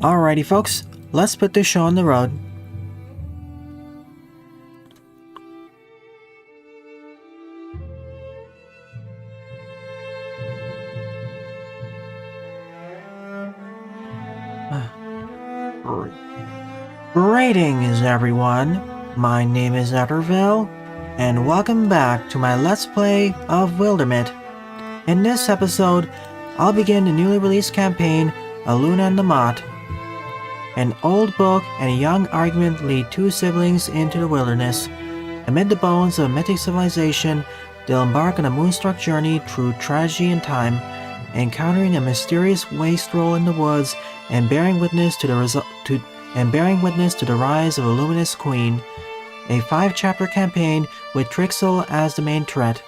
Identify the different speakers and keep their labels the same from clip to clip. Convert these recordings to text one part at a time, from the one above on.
Speaker 1: Alrighty folks, let's put this show on the road. Greetings everyone, my name is Etterville, and welcome back to my Let's Play of Wildermyth. In this episode, I'll begin the newly released campaign, Eluna and the Moth. An old book and a young argument lead two siblings into the wilderness. Amid the bones of a mythic civilization, they'll embark on a moonstruck journey through tragedy and time, encountering a mysterious wastrel in the woods and bearing witness to the rise of a luminous queen. A 5-chapter campaign with Trixel as the main threat.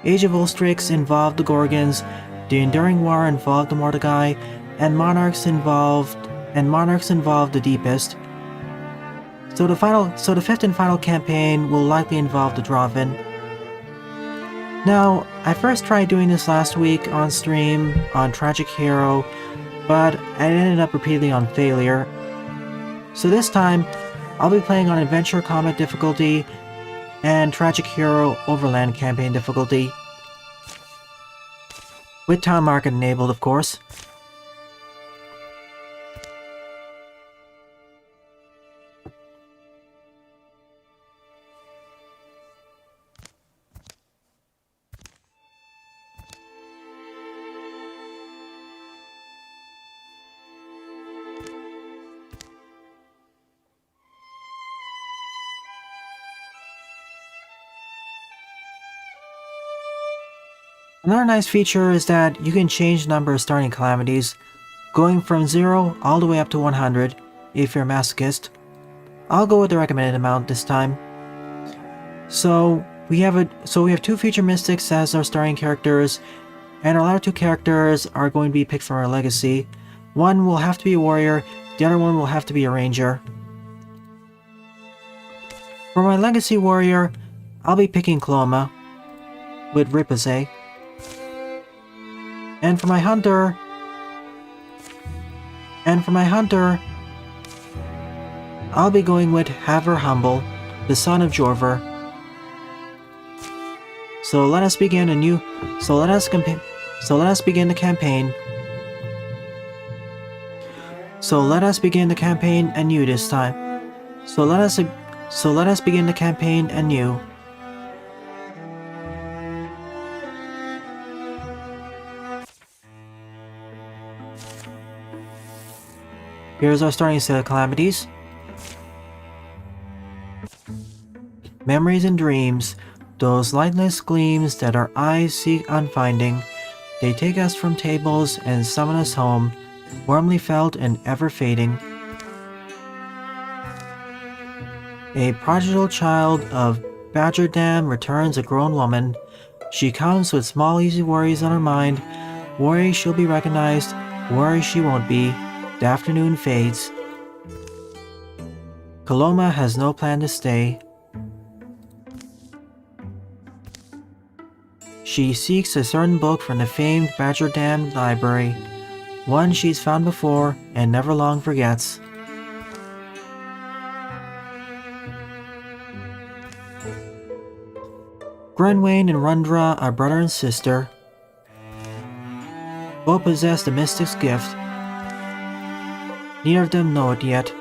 Speaker 1: Age of Ulstrix involved the Gorgons, the Enduring War involved the Mordecai, and Monarchs involved the Deepest. So the fifth and final campaign will likely involve the Drovin. Now, I first tried doing this last week on stream on Tragic Hero, but I ended up repeatedly on failure. So this time, I'll be playing on Adventure Combat difficulty and Tragic Hero Overland campaign difficulty. With Town Market enabled, of course. Another nice feature is that you can change the number of starting calamities, going from 0 all the way up to 100 if you're a masochist. I'll go with the recommended amount this time. So we have two future mystics as our starting characters, and our latter two characters are going to be picked from our legacy. One will have to be a warrior, the other one will have to be a ranger. For my legacy warrior, I'll be picking Cloma with Ripazay. And for my hunter, I'll be going with Haver Humble, the son of Jorver. So let us begin the campaign. So let us begin the campaign anew this time. So let us begin the campaign anew. Here's our starting set of calamities. Memories and dreams, those lightless gleams that our eyes seek unfinding. They take us from tables and summon us home, warmly felt and ever fading. A prodigal child of Badger Dam returns a grown woman. She comes with small easy worries on her mind. Worries she'll be recognized, worries she won't be. The afternoon fades. Coloma has no plan to stay. She seeks a certain book from the famed Badger Dam library, one she's found before and never long forgets. Grenwain and Rundra are brother and sister. Both possess the mystic's gift. Neither of them know it yet.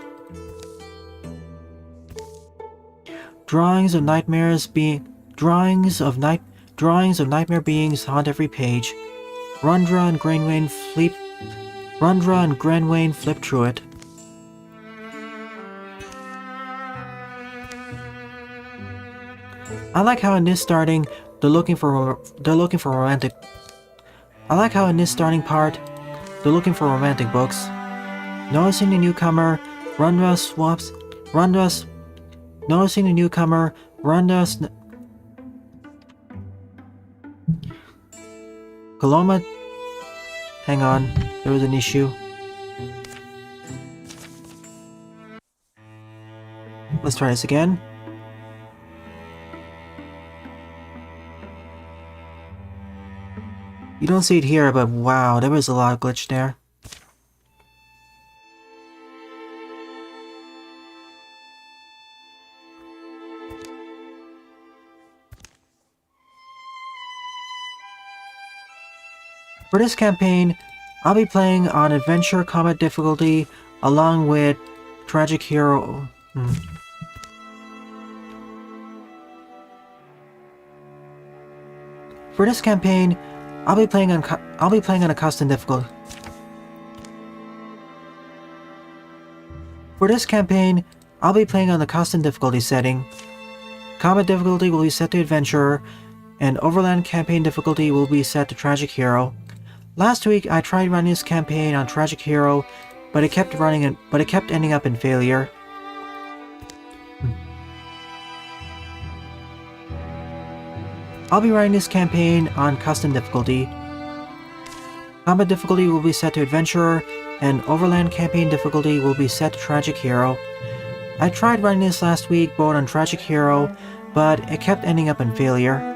Speaker 1: Drawings of nightmare beings haunt every page. Rundra and Grenwain flip through it. I like how in this starting they're looking for romantic. I like how in this starting part they're looking for romantic books. Noticing the newcomer, Rundra Coloma. Hang on, there was an issue. Let's try this again. You don't see it here, but wow, there was a lot of glitch there. For this campaign, I'll be playing on Adventure Combat difficulty along with Tragic Hero. For this campaign, I'll be playing on a custom difficulty. For this campaign, I'll be playing on the custom difficulty setting. Combat difficulty will be set to Adventurer, and Overland campaign difficulty will be set to Tragic Hero. Last week, I tried running this campaign on Tragic Hero, but it kept ending up in failure. I'll be running this campaign on custom difficulty. Combat difficulty will be set to Adventurer, and Overland campaign difficulty will be set to Tragic Hero. I tried running this last week both on Tragic Hero, but it kept ending up in failure.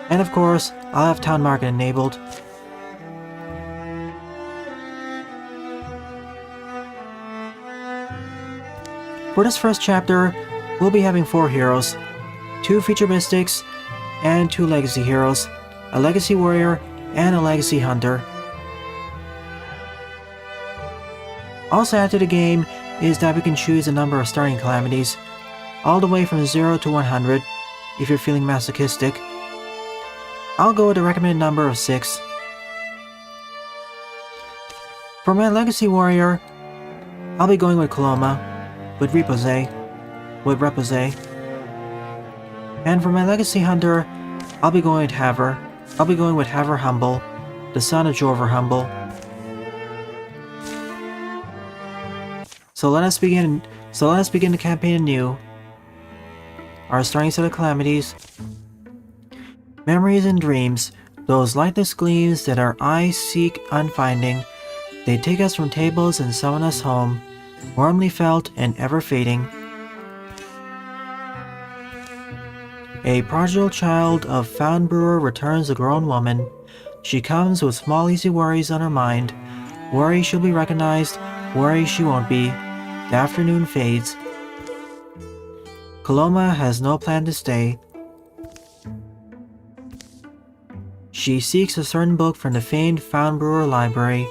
Speaker 1: And of course, I'll have Town Market enabled. For this first chapter, we'll be having 4 heroes, 2 feature mystics, and 2 legacy heroes, a legacy warrior, and a legacy hunter. Also added to the game is that we can choose a number of starting calamities, all the way from 0 to 100, if you're feeling masochistic. I'll go with a recommended number of 6. For my legacy warrior, I'll be going with Coloma, with Repose. And for my legacy hunter, I'll be going with Haver. I'll be going with Haver Humble, the son of Jorver Humble. So let us begin the campaign anew. Our starting set of calamities. Memories and dreams, those lightless gleams that our eyes seek unfinding. They take us from tables and summon us home, warmly felt and ever fading. A prodigal child of found brewer returns a grown woman. She comes with small easy worries on her mind. Worry she'll be recognized, worry she won't be. The afternoon fades. Coloma has no plan to stay. She seeks a certain book from the famed found brewer library,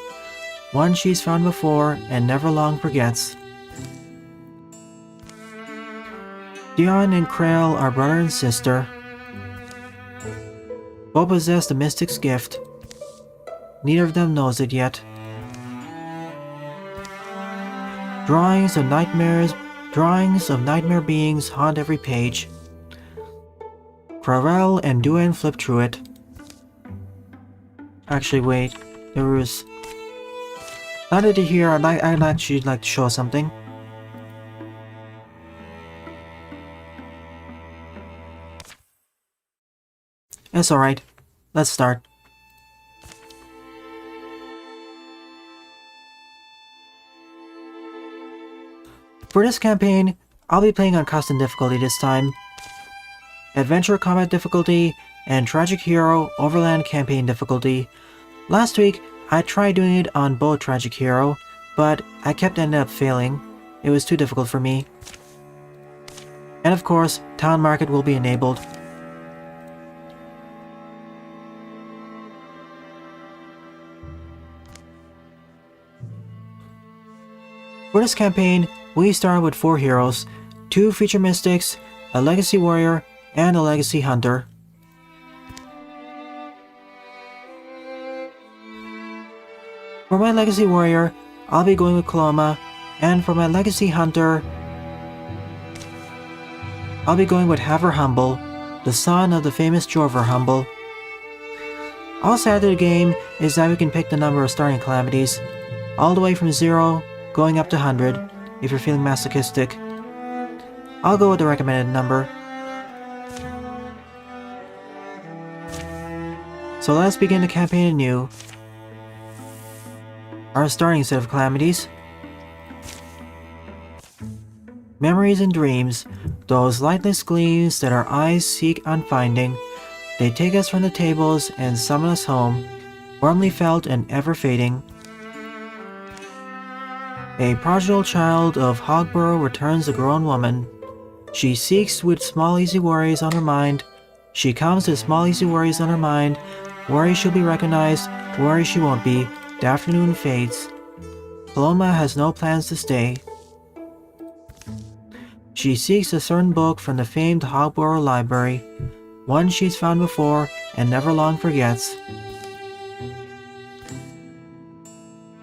Speaker 1: one she's found before and never long forgets. Dion and Krail are brother and sister. Both possess the mystic's gift. Neither of them knows it yet. Drawings of nightmare beings haunt every page. Krail and Duan flip through it. Actually, wait. There was... Now that you're here, I'd actually like to show something. It's alright. Let's start. For this campaign, I'll be playing on custom difficulty this time. Adventure Combat difficulty and Tragic Hero Overland campaign difficulty. Last week, I tried doing it on both Tragic Hero, but I kept ending up failing. It was too difficult for me. And of course, Town Market will be enabled. For this campaign, we start with 4 heroes, 2 feature mystics, a legacy warrior, and a legacy hunter. For my legacy warrior, I'll be going with Coloma, and for my legacy hunter, I'll be going with Haver Humble, the son of the famous Jorver Humble. Also added to the game is that we can pick the number of starting calamities, all the way from 0 going up to 100, if you're feeling masochistic. I'll go with the recommended number. So let's begin the campaign anew. Our starting set of calamities. Memories and dreams, those lightless gleams that our eyes seek unfinding. They take us from the tables and summon us home, warmly felt and ever fading. A prodigal child of Hogborough returns a grown woman. She seeks with small easy worries on her mind. She comes with small easy worries on her mind. Worry she'll be recognized, worry she won't be. The afternoon fades. Paloma has no plans to stay. She seeks a certain book from the famed Hogborough Library, one she's found before and never long forgets.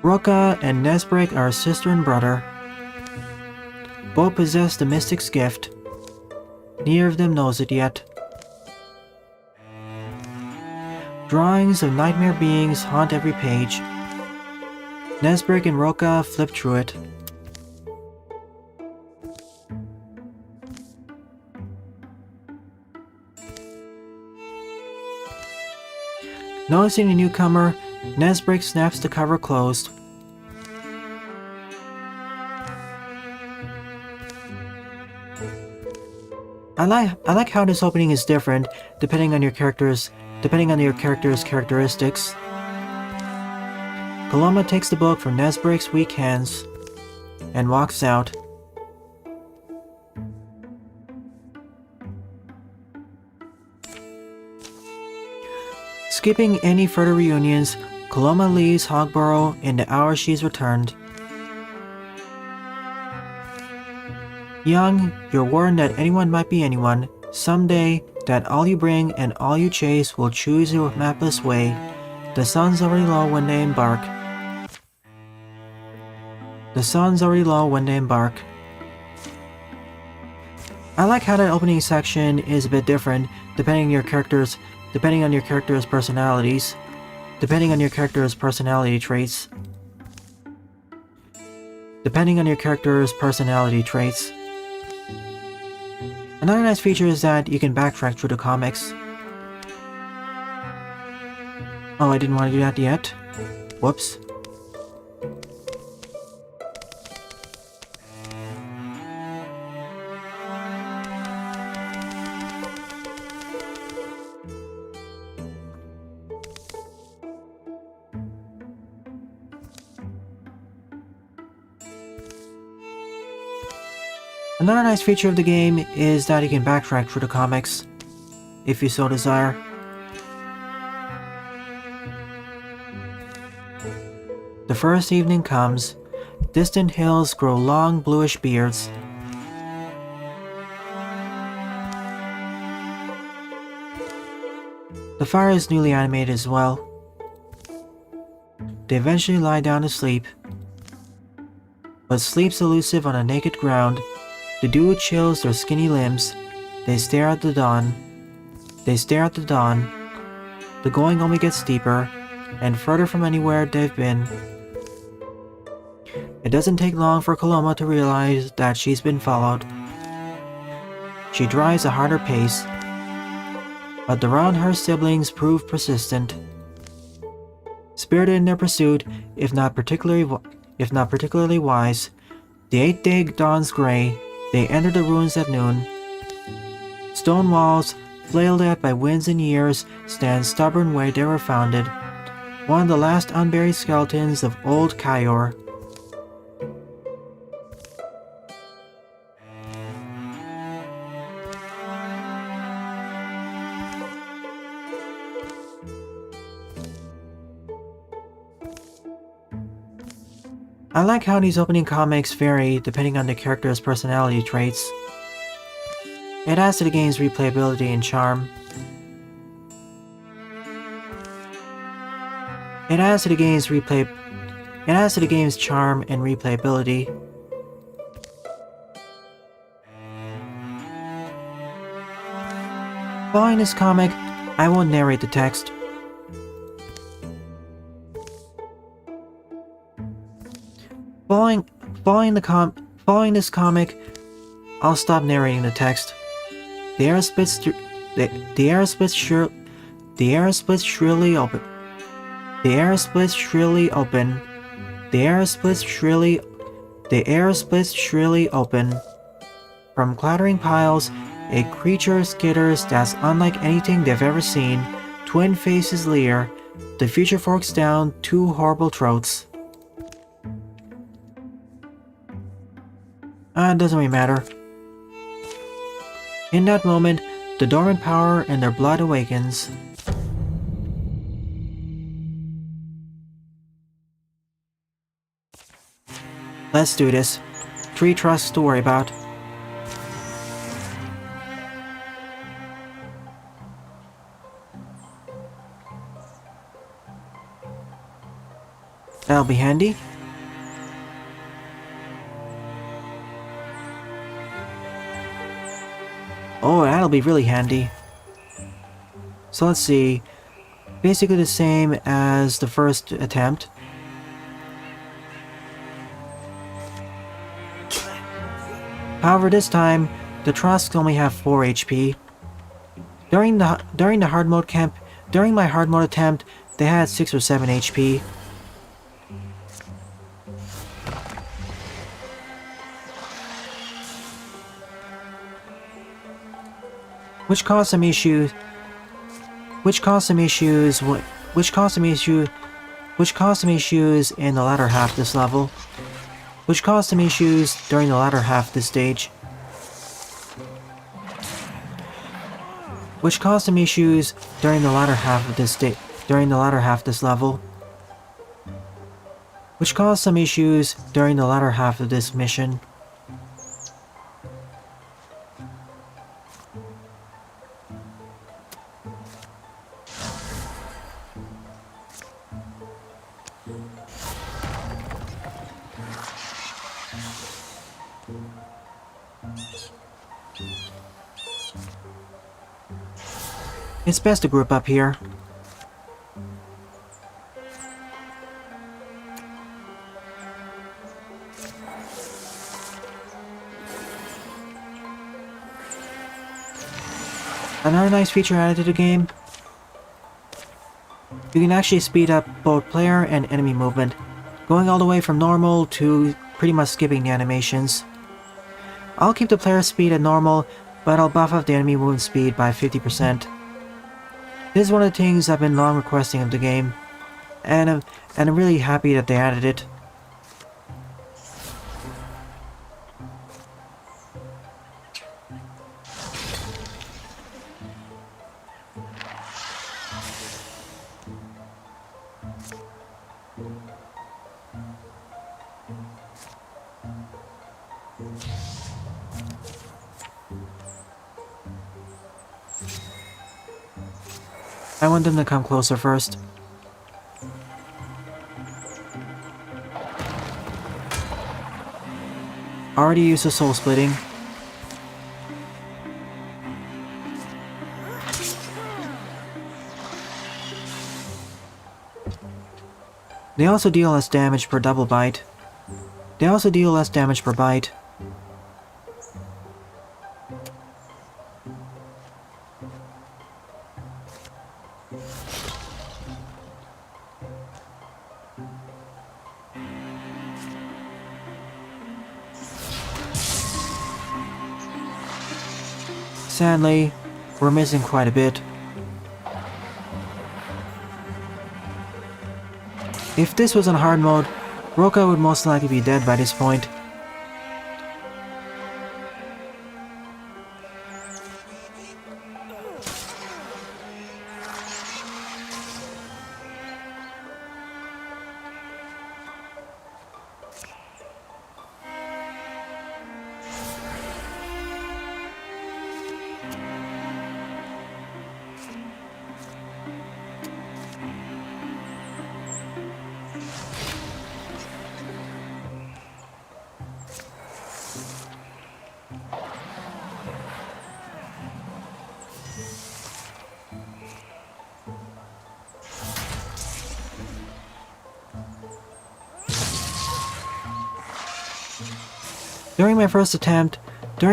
Speaker 1: Roka and Nesbrick are sister and brother. Both possess the mystic's gift. Neither of them knows it yet. Drawings of nightmare beings haunt every page. Nesbrick and Roka flip through it. Noticing the newcomer, Nesbrick snaps the cover closed. I like how this opening is different depending on your character's characteristics. Paloma takes the book from Nesbrick's weak hands and walks out. Skipping any further reunions, Paloma leaves Hogborough in the hour she's returned. Young, you're warned that anyone might be anyone. Someday, that all you bring and all you chase will choose your mapless way. The sun's already low when they embark. I like how that opening section is a bit different depending on your character's personality traits. Another nice feature is that you can backtrack through the comics. Oh, I didn't want to do that yet. Whoops. Another nice feature of the game is that you can backtrack through the comics, if you so desire. The first evening comes. Distant hills grow long bluish beards. The fire is newly animated as well. They eventually lie down to sleep. But sleep's elusive on a naked ground. The dew chills their skinny limbs. They stare at the dawn. The going only gets steeper, and further from anywhere they've been. It doesn't take long for Paloma to realize that she's been followed. She drives a harder pace, but around her siblings prove persistent. Spirited in their pursuit, if not particularly wise, the 8th day dawns gray. They enter the ruins at noon. Stone walls, flailed at by winds and years, stand stubborn where they were founded. One of the last unburied skeletons of old Kyor. I like how these opening comics vary depending on the character's personality traits. It adds to the game's replayability and charm. Charm and replayability. Following this comic, I won't narrate the text. Following this comic, I'll stop narrating the text. The air splits shrilly open. From clattering piles, a creature skitters that's unlike anything they've ever seen. Twin faces leer. The future forks down two horrible throats. It doesn't really matter. In that moment, the dormant power in their blood awakens. Let's do this. 3 trusts to worry about. That'll be handy. Oh, that'll be really handy. So let's see. Basically the same as the first attempt. However, this time the Trusks only have 4 HP. During my hard mode attempt, they had 6 or 7 HP. Which caused some issues in the latter half of this level. Which caused some issues during the latter half of this stage. Which caused some issues during the latter half of this level. Which caused some issues during the latter half of this mission. It's best to group up here. Another nice feature added to the game. You can actually speed up both player and enemy movement, going all the way from normal to pretty much skipping the animations. I'll keep the player speed at normal, but I'll buff up the enemy movement speed by 50%. This is one of the things I've been long requesting of the game, and I'm really happy that they added it. I want them to come closer first. Already used the soul splitting. They also deal less damage per double bite. They also deal less damage per bite. Sadly, we're missing quite a bit. If this was on hard mode, Roka would most likely be dead by this point. During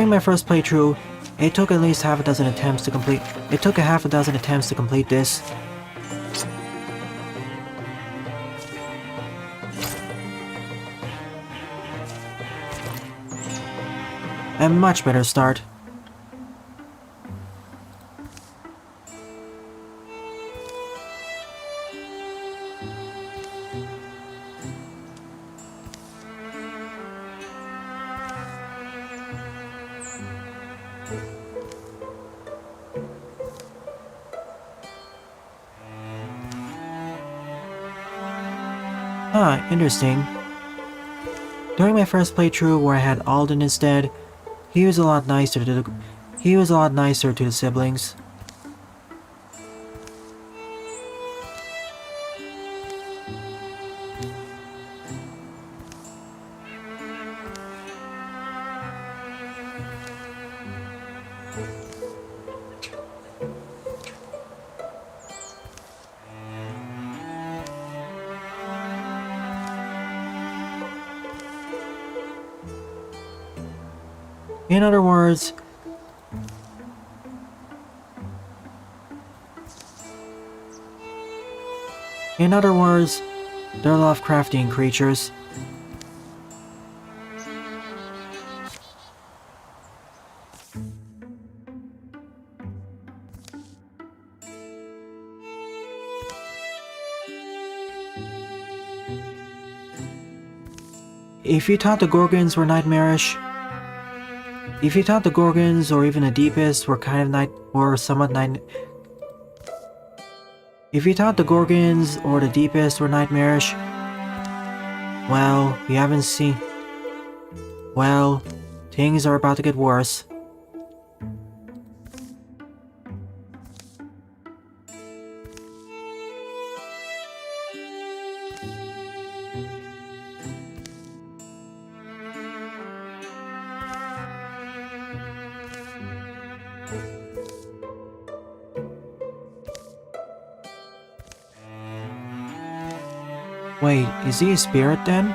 Speaker 1: my first playthrough, it took at least half a dozen attempts to complete. It took a half a dozen attempts to complete this. A much better start. Ah, interesting. During my first playthrough where I had Alden instead, he was a lot nicer to the siblings. In other words, they're Lovecraftian creatures. If you thought the Gorgons were nightmarish, if you thought the Gorgons or even the Deepest were if you thought the Gorgons or the Deepest were nightmarish, well, you haven't seen. Well, things are about to get worse. Wait, is he a spirit then?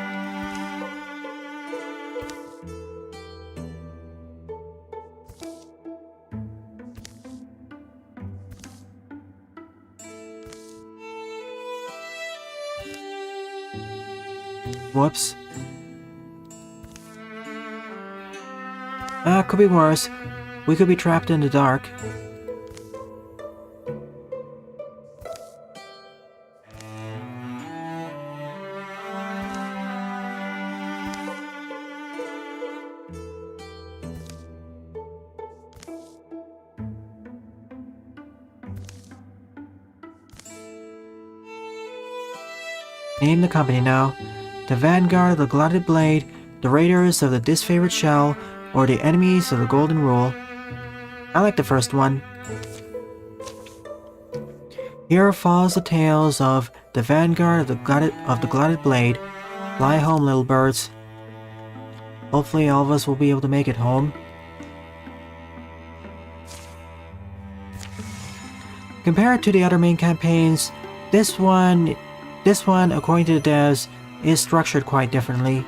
Speaker 1: Whoops. Could be worse. We could be trapped in the dark. Name the company now. The Vanguard of the Glutted Blade, the Raiders of the Disfavored Shell, or the Enemies of the Golden Rule. I like the first one. Here follows the tales of the Vanguard of the Glutted Blade. Fly home, little birds. Hopefully all of us will be able to make it home. Compared to the other main campaigns, this one, according to the devs, is structured quite differently.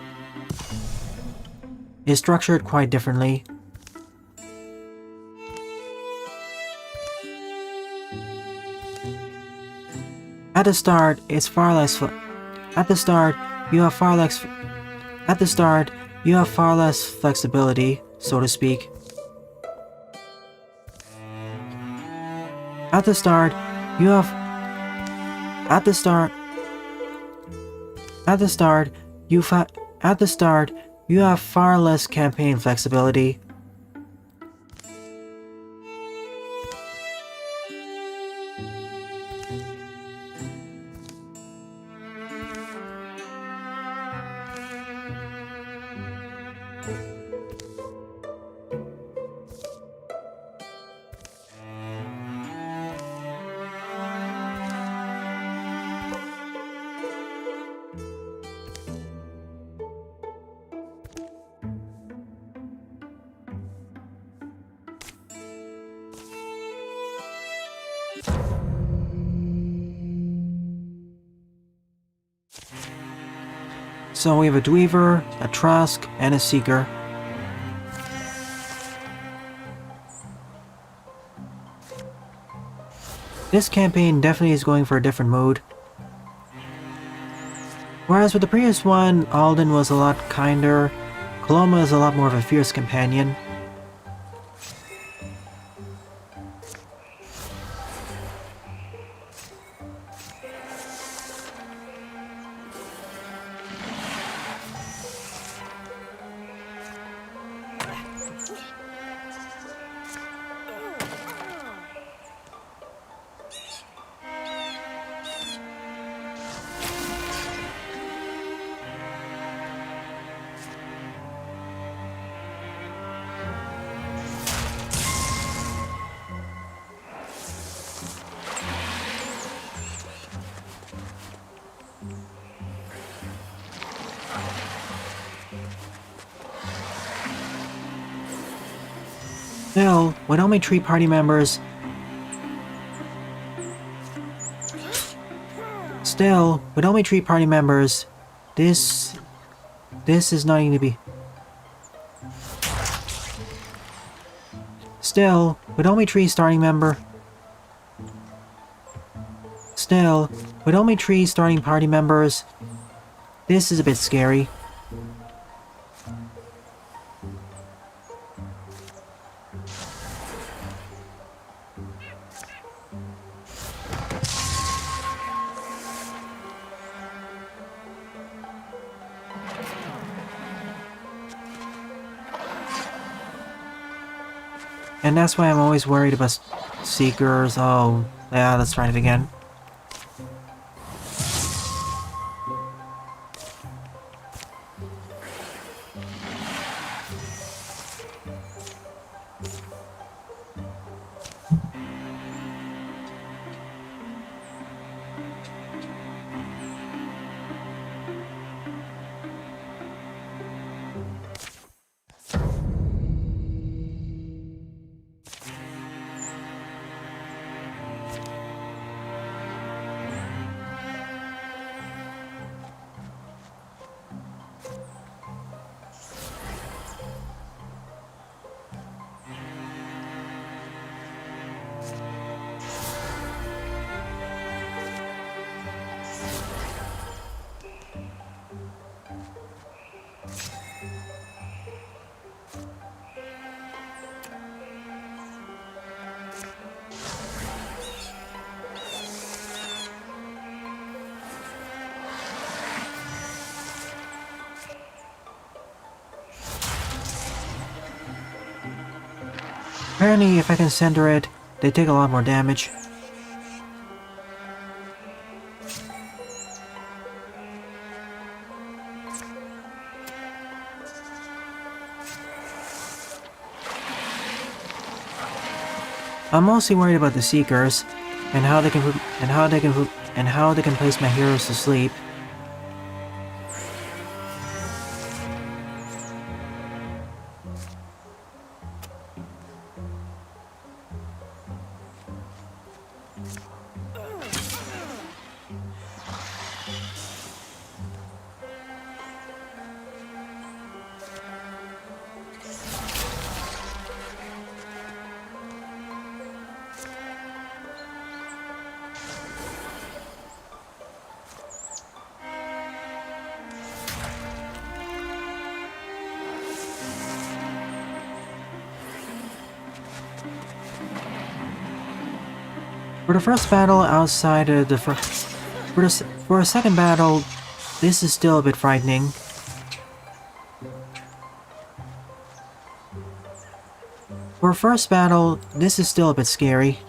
Speaker 1: At the start, you have far less flexibility, so to speak. At the start, you have far less campaign flexibility. So we have a Dweaver, a Trask, and a Seeker. This campaign definitely is going for a different mood. Whereas with the previous one, Alden was a lot kinder, Coloma is a lot more of a fierce companion. Still, with only 3 party members... Still, with only 3 party members, this is not going to be... Still, with only 3 starting member... Still, with only 3 starting party members, this is a bit scary. And that's why I'm always worried about Seekers. Oh, yeah, let's try it again. Apparently, if I can center it, they take a lot more damage. I'm mostly worried about the Seekers and how they can place my heroes to sleep. For the first battle outside of the for a second battle, this is still a bit frightening. For a first battle, this is still a bit scary.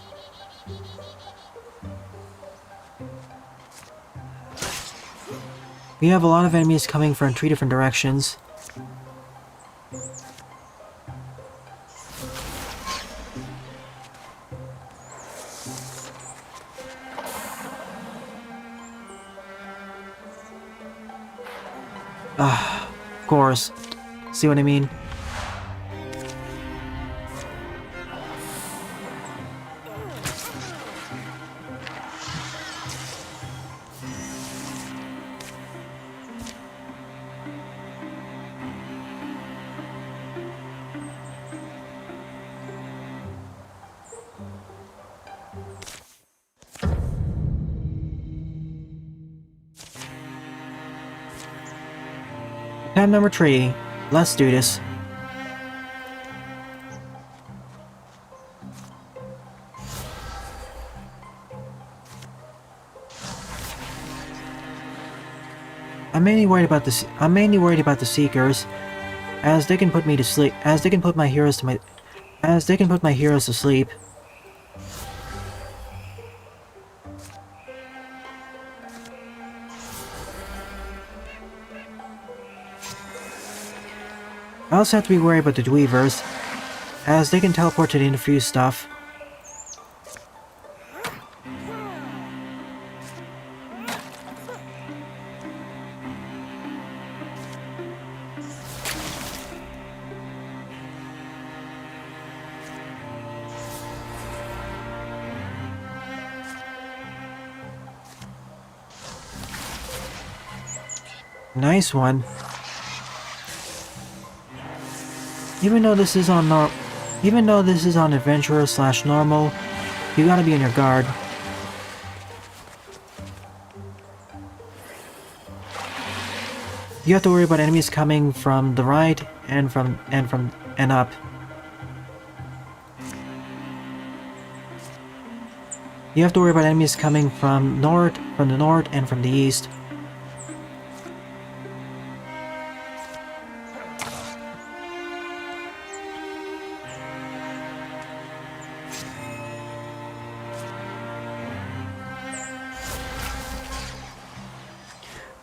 Speaker 1: We have a lot of enemies coming from 3 different directions. Of course. See what I mean? Time number 3. Let's do this. I'm mainly worried about the Seekers, as they can put me to sleep. As they can put my heroes to sleep. I also have to be worried about the Dweavers, as they can teleport to the infused stuff. Nice one. Even though this is on adventurer / normal, you gotta be on your guard. You have to worry about enemies coming from the right and up. You have to worry about enemies coming from the north and from the east.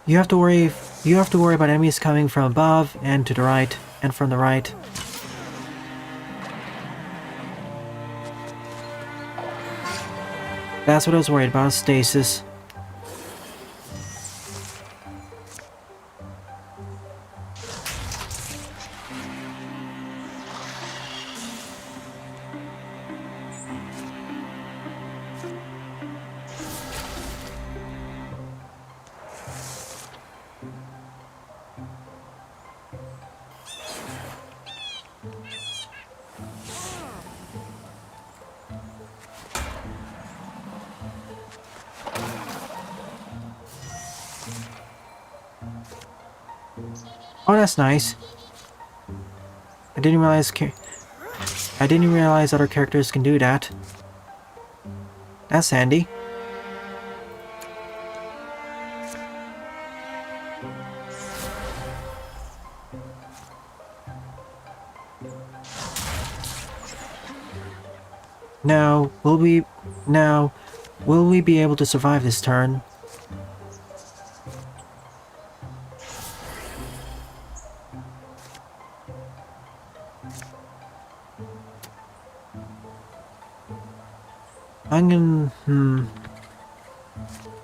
Speaker 1: You have to worry about enemies coming from above and to the right and from the right. That's what I was worried about, stasis. Oh, that's nice. I didn't realize other characters can do that. That's handy. Now, will we be able to survive this turn?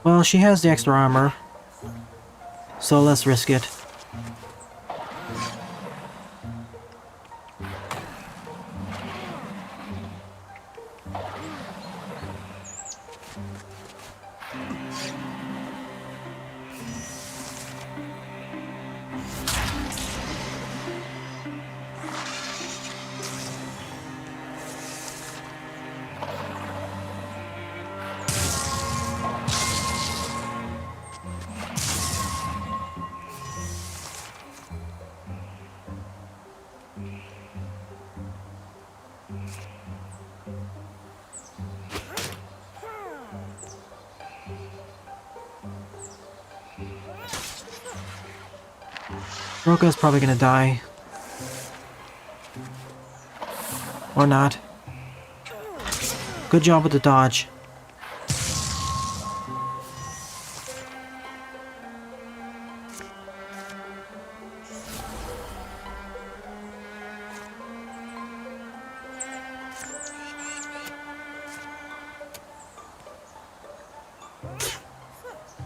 Speaker 1: Well, she has the extra armor, so let's risk it. Roka's probably gonna die. Or not. Good job with the dodge.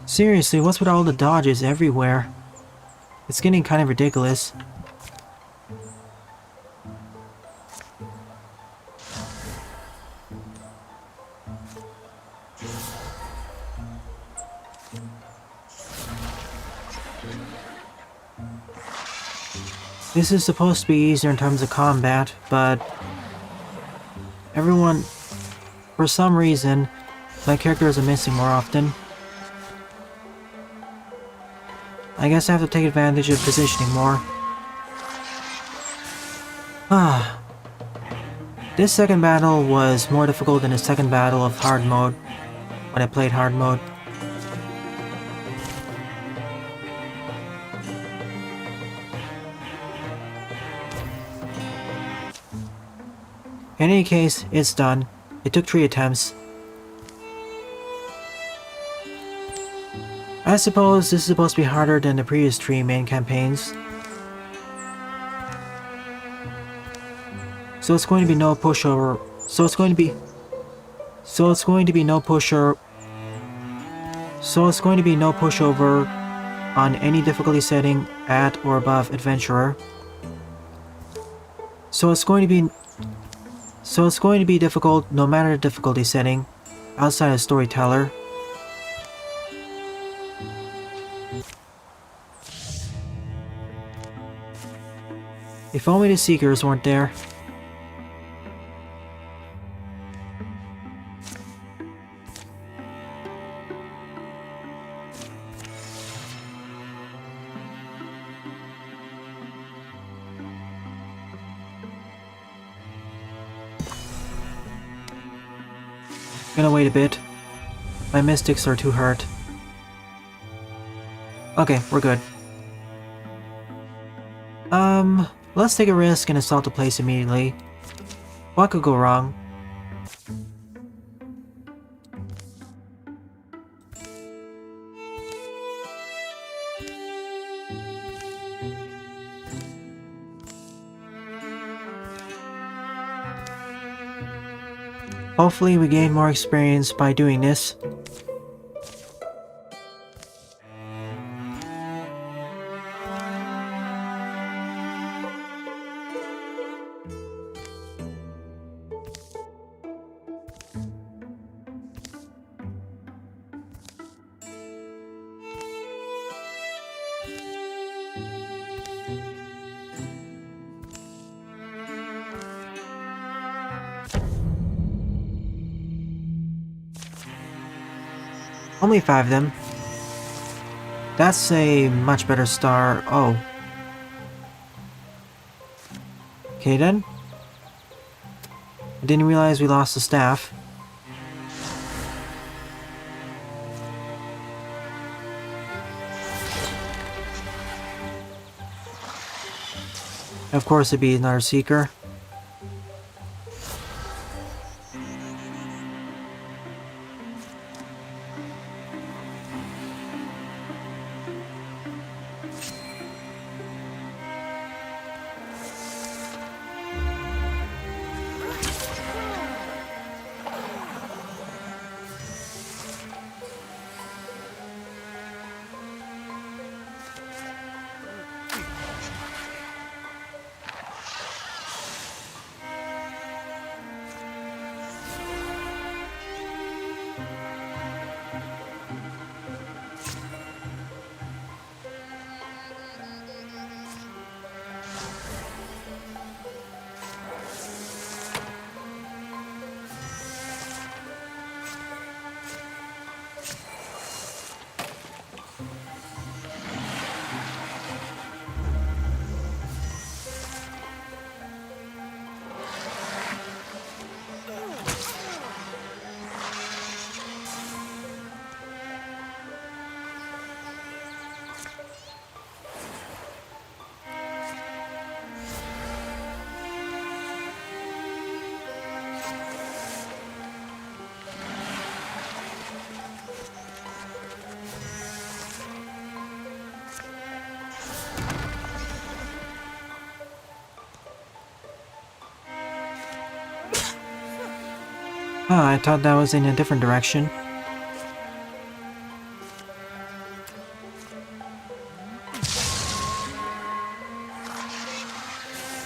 Speaker 1: Seriously, what's with all the dodges everywhere? It's getting kind of ridiculous. This is supposed to be easier in terms of combat, but for some reason, my characters are missing more often. I guess I have to take advantage of positioning more. This second battle was more difficult than the second battle of hard mode, when I played hard mode. In any case, it's done. It took 3 attempts. I suppose this is supposed to be harder than the previous 3 main campaigns. So it's going to be no pushover. So it's going to be no pushover on any difficulty setting at or above adventurer. So it's going to be difficult no matter the difficulty setting outside of storyteller. If only the Seekers weren't there. Gonna wait a bit. My mystics are too hurt. Okay, we're good. Let's take a risk and assault the place immediately. What could go wrong? Hopefully we gain more experience by doing this. Only 5 of them. That's a much better start. Oh. Okay then. I didn't realize we lost the staff. Of course it'd be another Seeker. Ah, I thought that was in a different direction.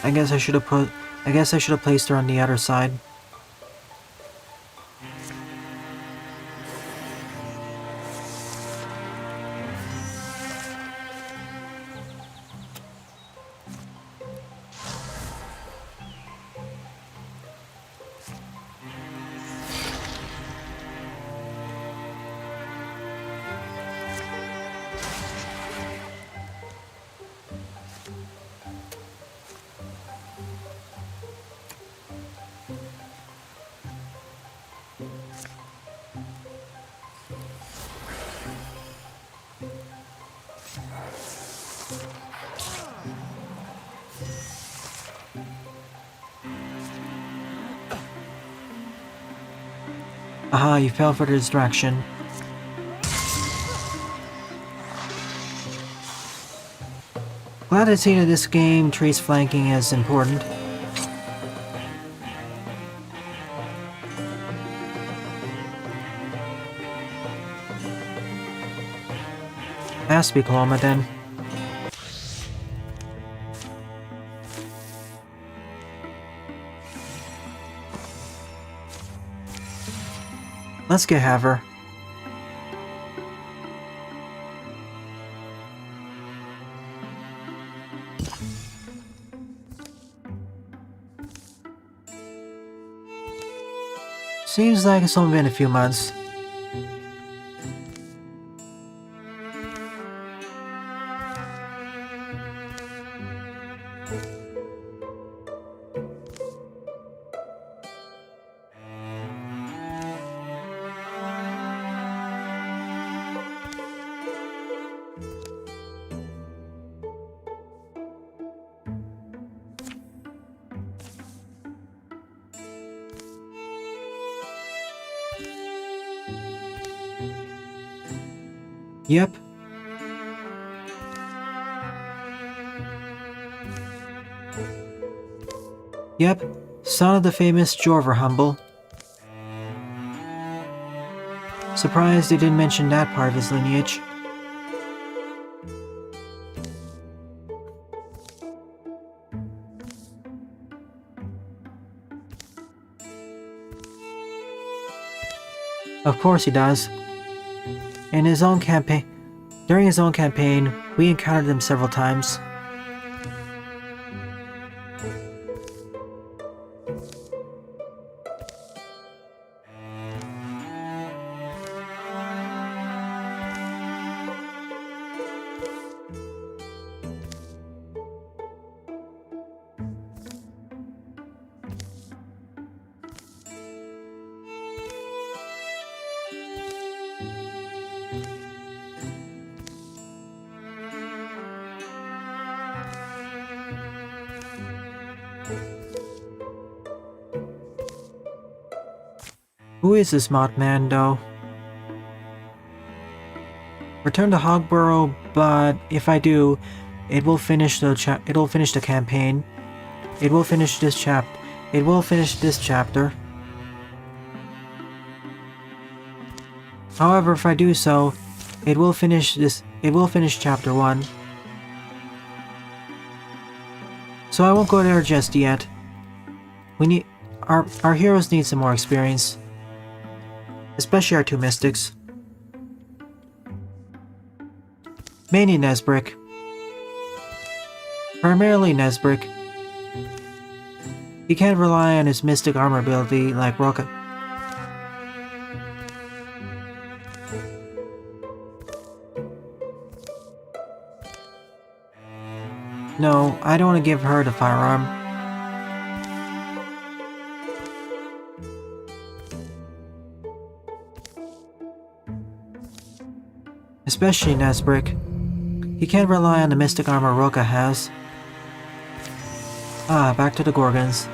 Speaker 1: I guess I should have placed her on the other side. Aha, you fell for the distraction. Glad to see that this game treats flanking as important. Has to be Paloma then. Let's get her. Seems like it's only been a few months. Yep. Yep, son of the famous Jorver Humble. Surprised they didn't mention that part of his lineage. Of course he does. In his own campaign, during his own campaign, we encountered him several times. Who is this Mothman, though? Return to Hogburrow, but if I do, it will finish the campaign. It will finish this chapter. However, if I do so, it will finish chapter 1. So I won't go there just yet. Our heroes need some more experience. Especially our two mystics. Mainly Nesbrick. Primarily Nesbrick. He can't rely on his mystic armor ability like Rocket. No, I don't want to give her the firearm. Especially Nesbrick. He can't rely on the mystic armor Roka has. Ah, back to the Gorgons.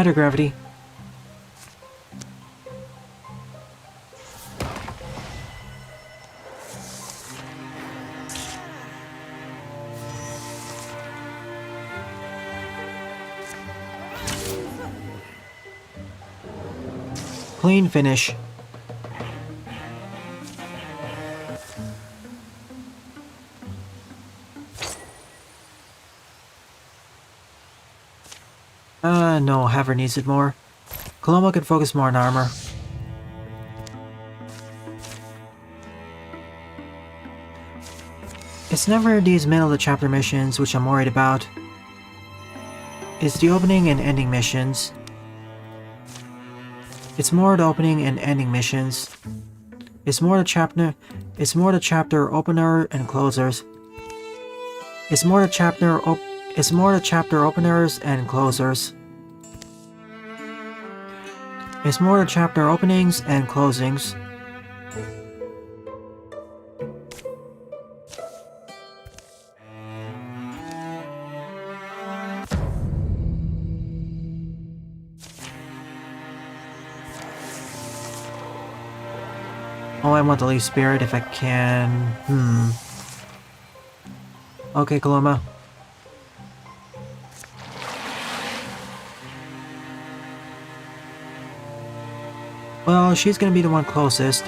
Speaker 1: Hydrogravity. Clean finish. No, Haver needs it more. Coloma can focus more on armor. It's never these middle of the chapter missions which I'm worried about. It's the opening and ending missions. It's more the opening and ending missions. It's more the chapter opener and closers. It's more the chapter openers and closers. It's more the chapter openings and closings. Oh, I want to leave Spirit if I can. Okay, Coloma. Well, she's gonna be the one closest.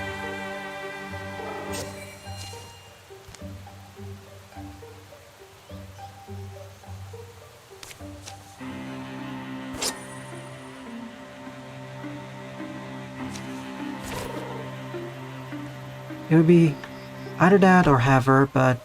Speaker 1: It would be either that or Haver, but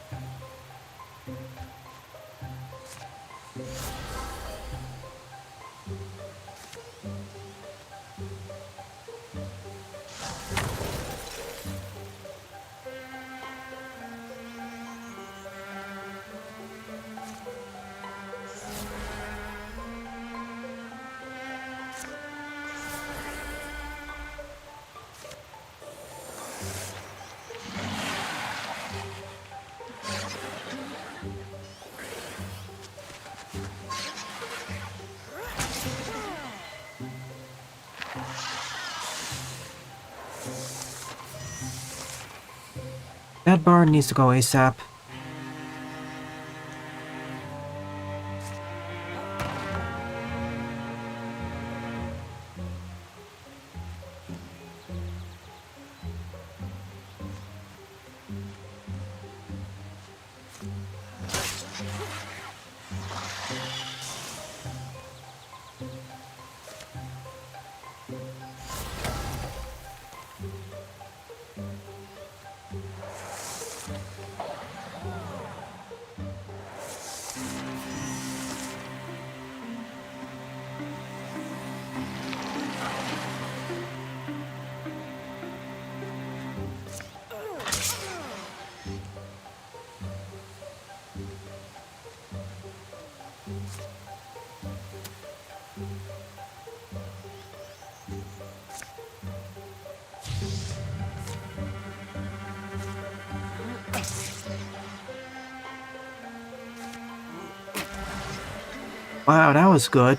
Speaker 1: that barn needs to go ASAP. Wow, that was good.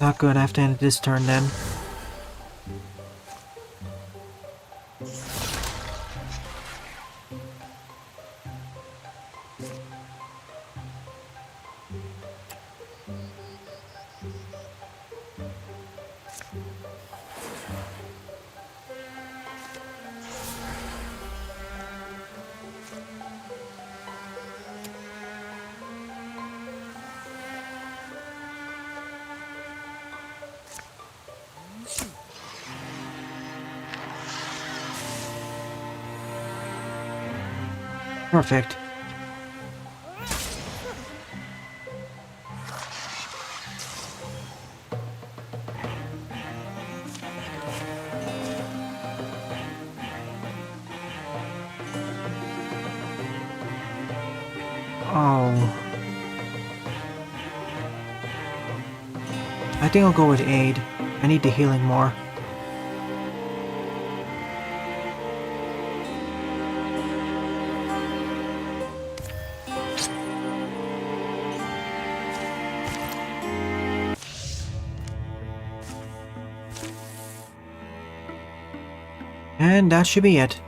Speaker 1: Not good, I have to end this turn then. Perfect. Oh. I think I'll go with aid. I need the healing more. And that should be it.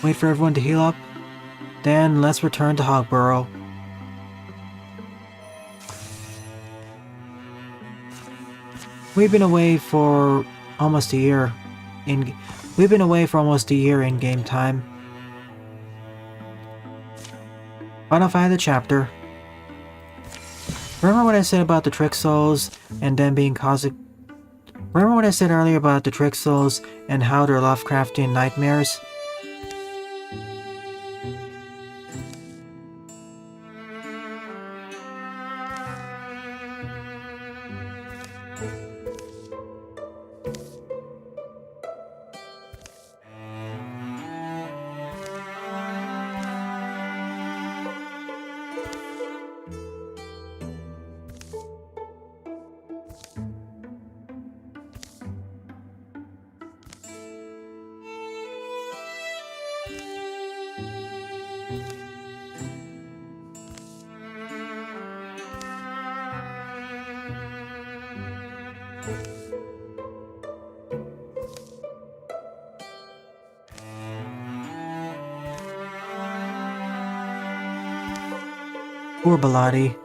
Speaker 1: Wait for everyone to heal up. Then let's return to Hogburrow. We've been away for almost a year in game time. Final find the chapter. Remember what I said about the trick souls and them being cosmic? Remember what I said earlier about the trick souls and how they're Lovecraftian nightmares? Poor Bellotti.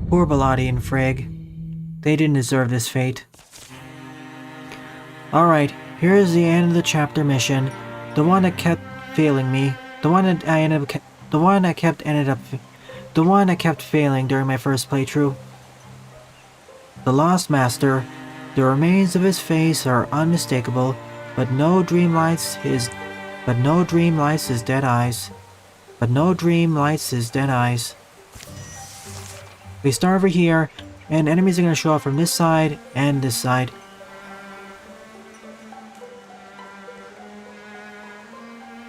Speaker 1: Poor Bellotti and Frigg. They didn't deserve this fate. Alright, here's the end of the chapter mission. The one that kept failing me. The one I kept failing during my first playthrough. The Lost Master. The remains of his face are unmistakable, but no dream lights his dead eyes. We start over here, and enemies are going to show up from this side and this side.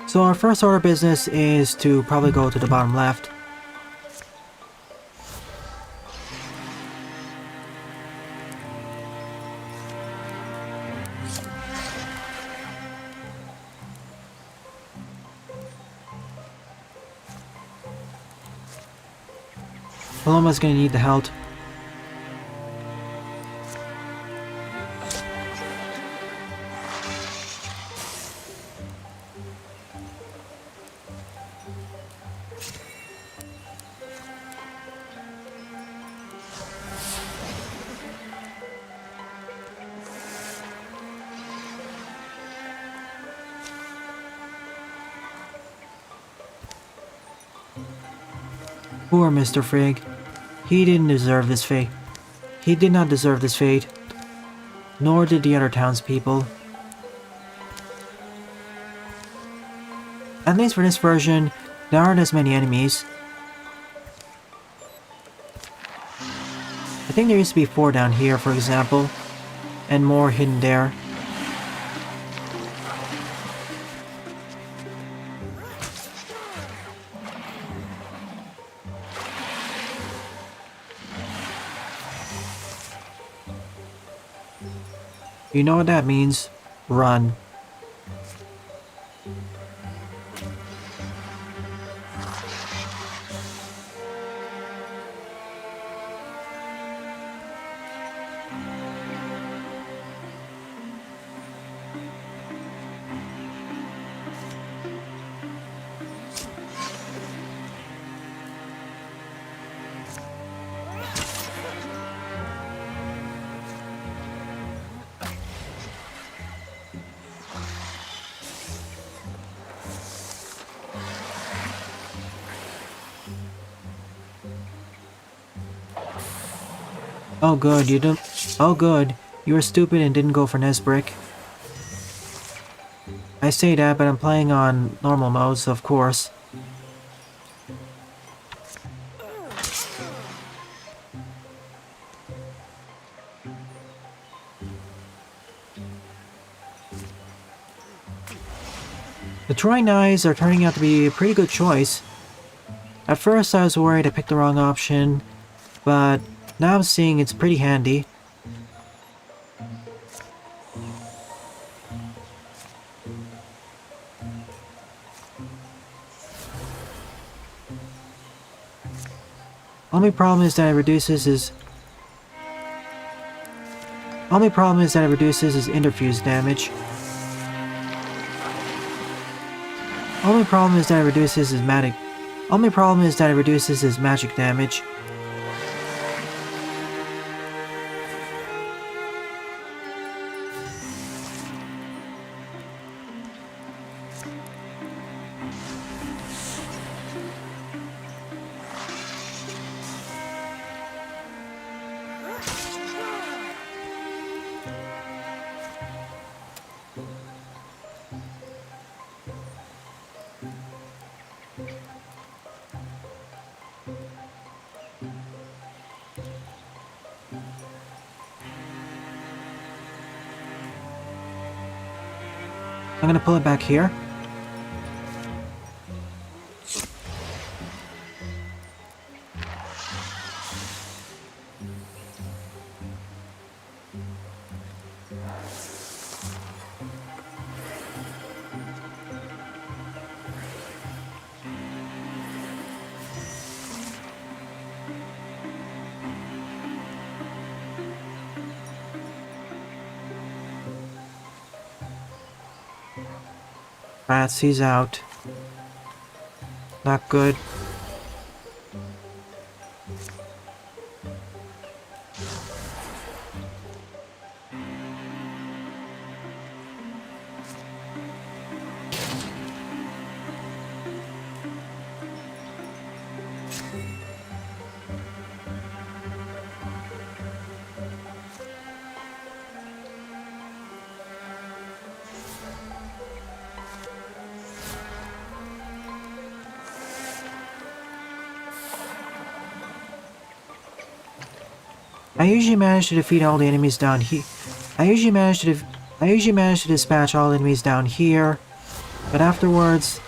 Speaker 1: So our first order of business is to probably go to the bottom left. Paloma's gonna need the help. Poor Mr. Frigg. He didn't deserve this fate. He did not deserve this fate. Nor did the other townspeople. At least for this version, there aren't as many enemies. I think there used to be 4 down here, for example, and more hidden there. You know what that means? Run. Oh good, you don't- Oh good, you were stupid and didn't go for Nesbrick. I say that, but I'm playing on normal mode, so of course. The throwing knives are turning out to be a pretty good choice. At first I was worried I picked the wrong option, but now I'm seeing it's pretty handy. Only problem is that it reduces his interfuse damage. Only problem is that it reduces his magic damage. I'm gonna pull it back here. Rats, he's out. Not good. I usually manage to defeat all the enemies down here. I usually manage to dispatch all enemies down here, but afterwards,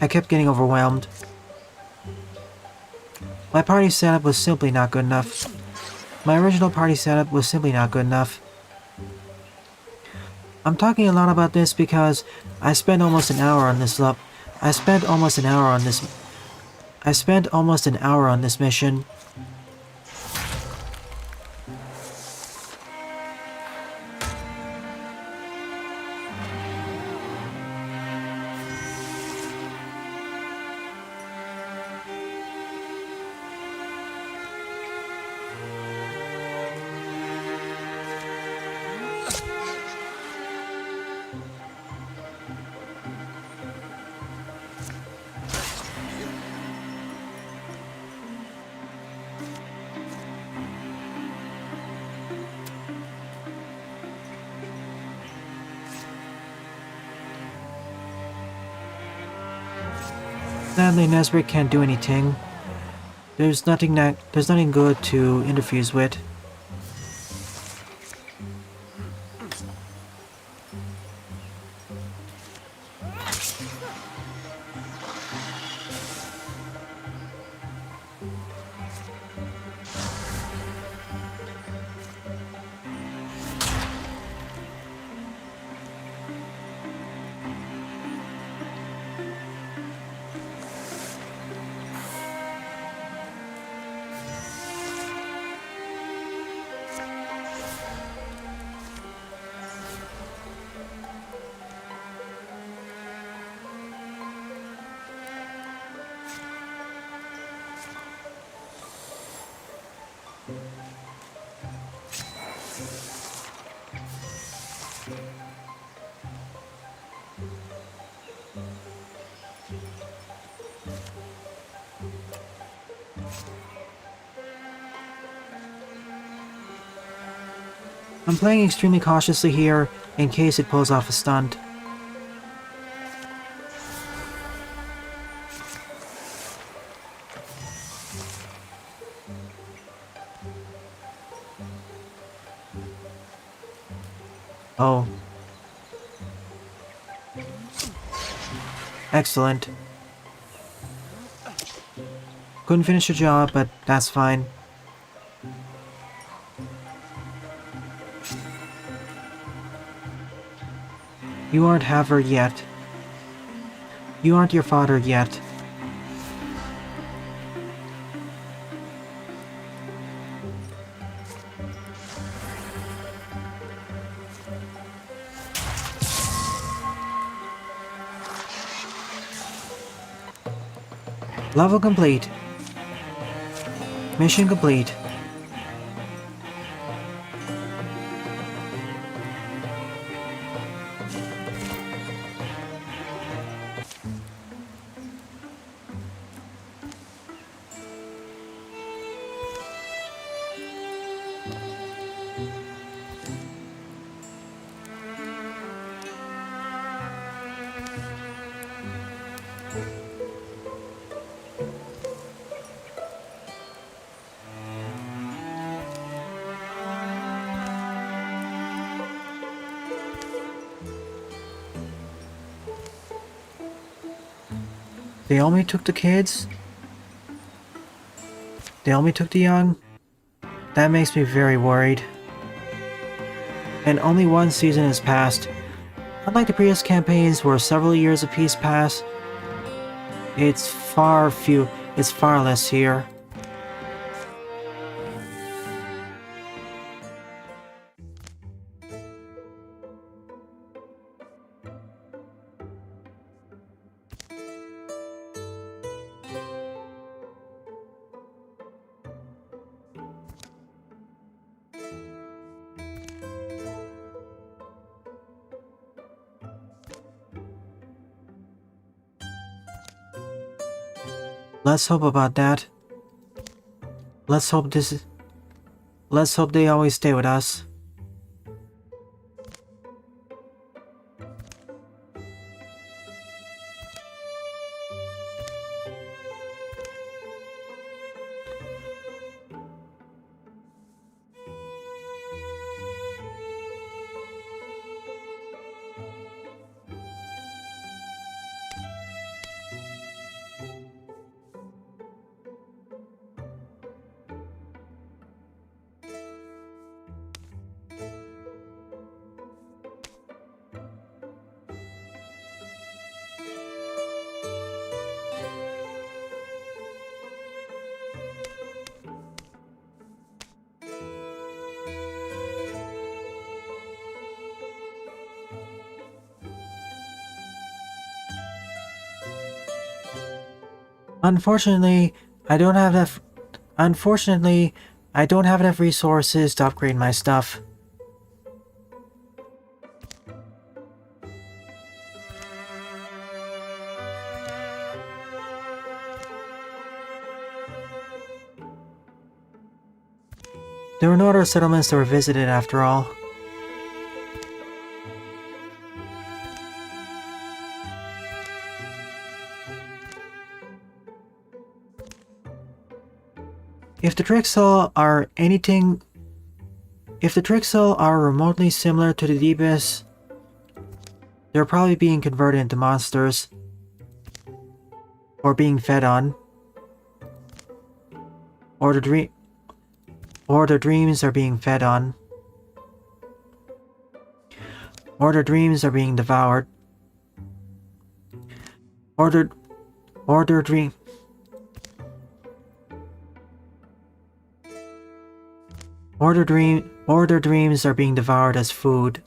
Speaker 1: I kept getting overwhelmed. My party setup was simply not good enough. My original party setup was simply not good enough. I'm talking a lot about this because I spent almost an hour on this mission. Sadly, Nesbit can't do anything. There's nothing good to interfuse with. I'm playing extremely cautiously here, in case it pulls off a stunt. Oh. Excellent. Couldn't finish the job, but that's fine. You aren't Haver yet. You aren't your father yet. Level complete. Mission complete. They only took the kids? They only took the young? That makes me very worried. And only one season has passed. Unlike the previous campaigns where several years of peace pass, it's far less here. Let's hope about that. Let's hope they always stay with us. Unfortunately, I don't have enough resources to upgrade my stuff. There were no other settlements that were visited after all. If the Trixel are remotely similar to the Deepest, they're probably being converted into monsters. Or being fed on. Or their dreams are being fed on. Or their dreams are being devoured. Or their dreams are being devoured as food.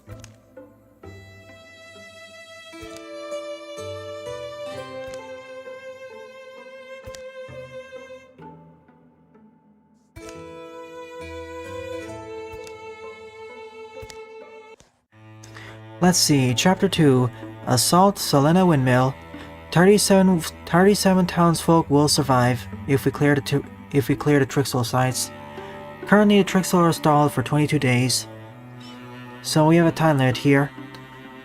Speaker 1: Let's see, Chapter 2, Assault Selena Windmill. 37 townsfolk will survive if we clear the Trixel sites. Currently, the Trixel are stalled for 22 days. So we have a time limit here.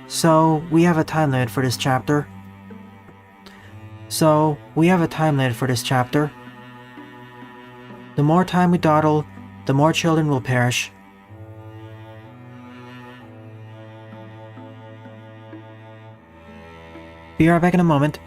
Speaker 1: So we have a time limit for this chapter. The more time we dawdle, the more children will perish. Be right back in a moment.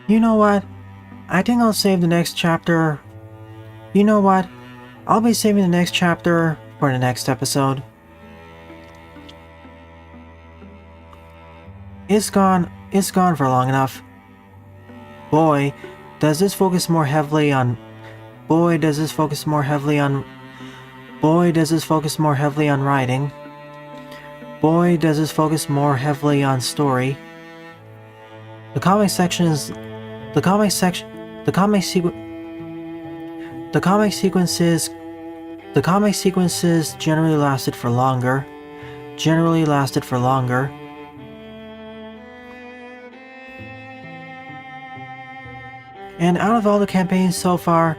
Speaker 1: You know what? I think I'll save the next chapter. You know what? I'll be saving the next chapter for the next episode. It's gone for long enough. Boy, does this focus more heavily on writing. Boy, does this focus more heavily on story. The comic sequences generally lasted for longer. And out of all the campaigns so far,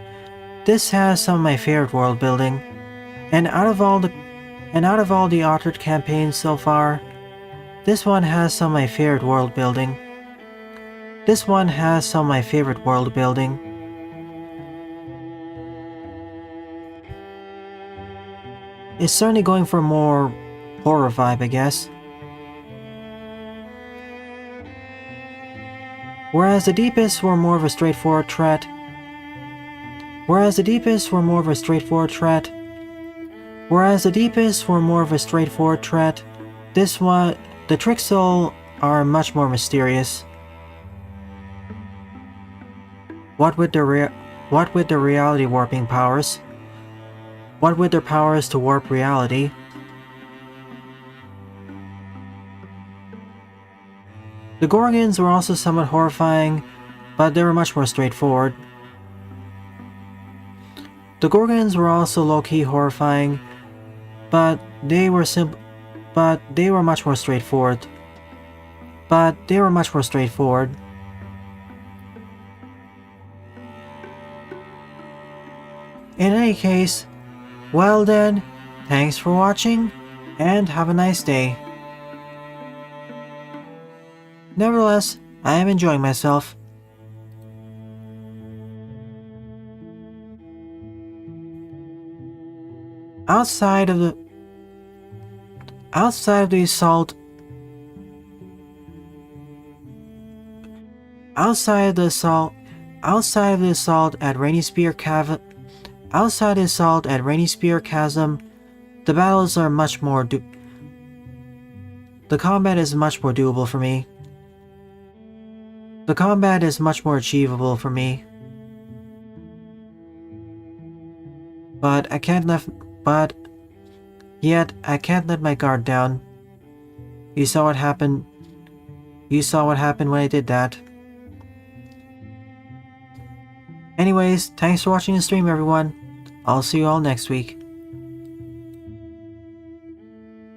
Speaker 1: this has some of my favorite world building. And out of all the authored campaigns so far, this one has some of my favorite world building. It's certainly going for a more horror vibe, I guess. Whereas the Deepest were more of a straightforward threat. This one, the Trixel, are much more mysterious. What with their reality warping powers? What with their powers to warp reality? The Gorgons were also somewhat horrifying, but they were much more straightforward. The Gorgons were also low-key horrifying, but they were much more straightforward. In any case, well then, thanks for watching, and have a nice day. Nevertheless, I am enjoying myself. Outside of the assault at Rainy Spear Chasm, the battles are much more the combat is much more doable for me. The combat is much more achievable for me. But yet I can't let my guard down. You saw what happened when I did that. Anyways, thanks for watching the stream, everyone. I'll see you all next week.